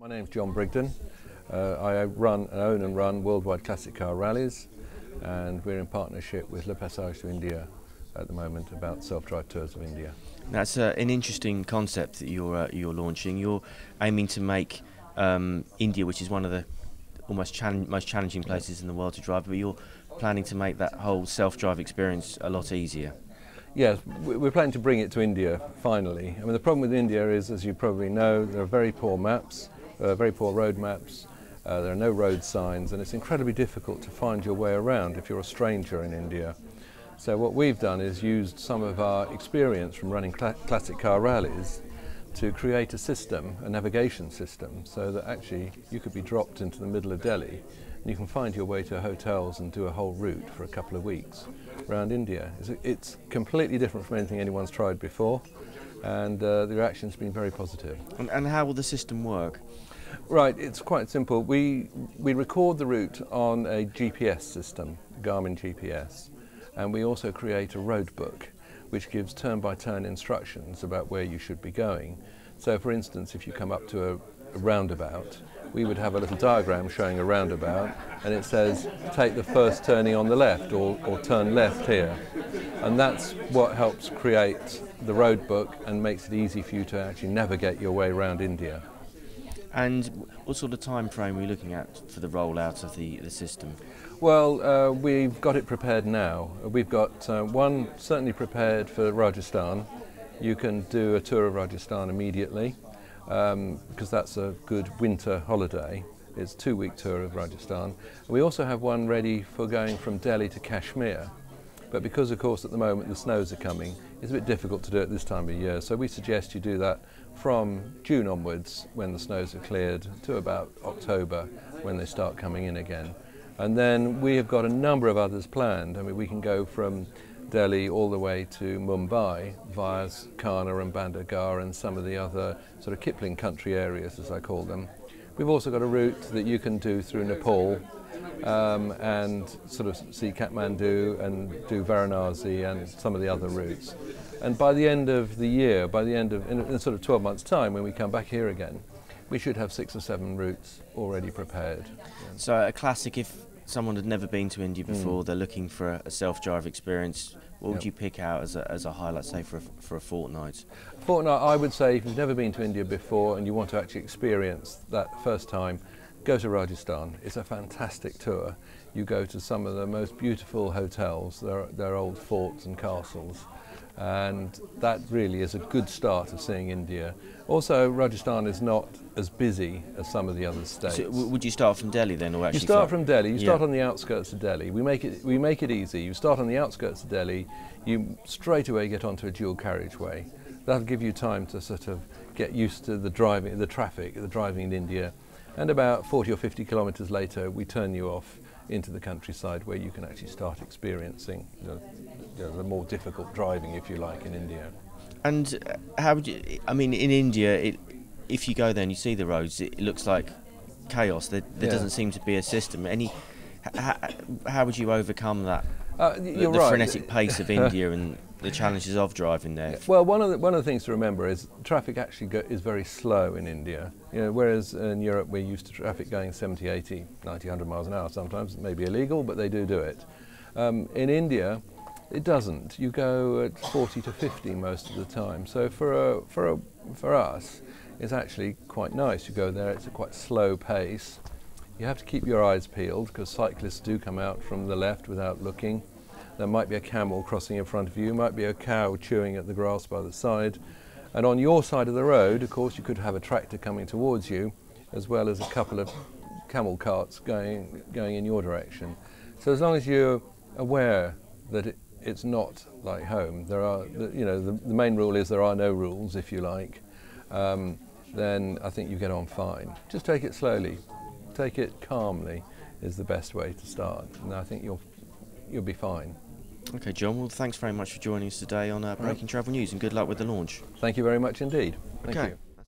My name's Brigden. I own and run Worldwide Classic Car Rallies, and we're in partnership with Le Passage to India at the moment about self-drive tours of India. That's an interesting concept that you're launching. You're aiming to make India, which is one of the most challenging places in the world to drive, but you're planning to make that whole self-drive experience a lot easier. Yes, we're planning to bring it to India finally. I mean, the problem with India is, as you probably know, there are very poor maps. Very poor road maps, there are no road signs, and it's incredibly difficult to find your way around if you're a stranger in India. So what we've done is used some of our experience from running classic car rallies to create a system, a navigation system, so that actually you could be dropped into the middle of Delhi and you can find your way to hotels and do a whole route for a couple of weeks around India. It's completely different from anything anyone's tried before, and the reaction's been very positive. And how will the system work? Right, it's quite simple. We record the route on a GPS system, Garmin GPS, and we also create a road book which gives turn-by-turn instructions about where you should be going. So for instance, if you come up to a roundabout, we would have a little diagram showing a roundabout, and it says take the first turning on the left, or turn left here. And that's what helps create the road book and makes it easy for you to actually navigate your way around India. And what sort of time frame are we looking at for the rollout of the system? Well, we've got it prepared now. We've got one certainly prepared for Rajasthan. You can do a tour of Rajasthan immediately because that's a good winter holiday. It's a 2-week tour of Rajasthan. We also have one ready for going from Delhi to Kashmir. But because, of course, at the moment the snows are coming, it's a bit difficult to do it this time of year. So we suggest you do that from June onwards, when the snows are cleared, to about October, when they start coming in again. And then we have got a number of others planned. I mean, we can go from Delhi all the way to Mumbai via Kana and Bandar and some of the other sort of Kipling country areas, as I call them. We've also got a route that you can do through Nepal and sort of see Kathmandu and do Varanasi and some of the other routes. And by the end of the year, in sort of 12 months' time, when we come back here again, we should have 6 or 7 routes already prepared. So a classic, if someone had never been to India before, they're looking for a self-drive experience, what would you pick out as a highlight, say, for a fortnight? Fortnight, I would say, if you've never been to India before and you want to actually experience that first time, go to Rajasthan. It's a fantastic tour. You go to some of the most beautiful hotels, they're old forts and castles, and that really is a good start of seeing India. Also, Rajasthan is not as busy as some of the other states. So would you start from Delhi then, or actually? You start from Delhi. You start on the outskirts of Delhi. We make it easy. You start on the outskirts of Delhi. You straight away get onto a dual carriageway. That'll give you time to sort of get used to the driving, the traffic, the driving in India. And about 40 or 50 kilometres later, we turn you off into the countryside where you can actually start experiencing the more difficult driving, if you like, in India. And how would you, I mean, in India, if you go there and you see the roads, it looks like chaos. There doesn't seem to be a system. How would you overcome that? The frenetic pace of India and the challenges of driving there. Well, one of the things to remember is traffic actually is very slow in India. You know, whereas in Europe we're used to traffic going 70, 80, 90, 100 miles an hour. Sometimes it may be illegal, but they do it. In India, it doesn't. You go at 40 to 50 most of the time. So for us, it's actually quite nice. You go there, it's a quite slow pace. You have to keep your eyes peeled because cyclists do come out from the left without looking. There might be a camel crossing in front of you, might be a cow chewing at the grass by the side. And on your side of the road, of course, you could have a tractor coming towards you, as well as a couple of camel carts going in your direction. So as long as you're aware that it's not like home, there are, the main rule is there are no rules, if you like, then I think you get on fine. Just take it slowly. Take it calmly is the best way to start, and I think you'll be fine. Okay, John, well, thanks very much for joining us today on Breaking Travel News, and good luck with the launch. Thank you very much indeed. Thank you.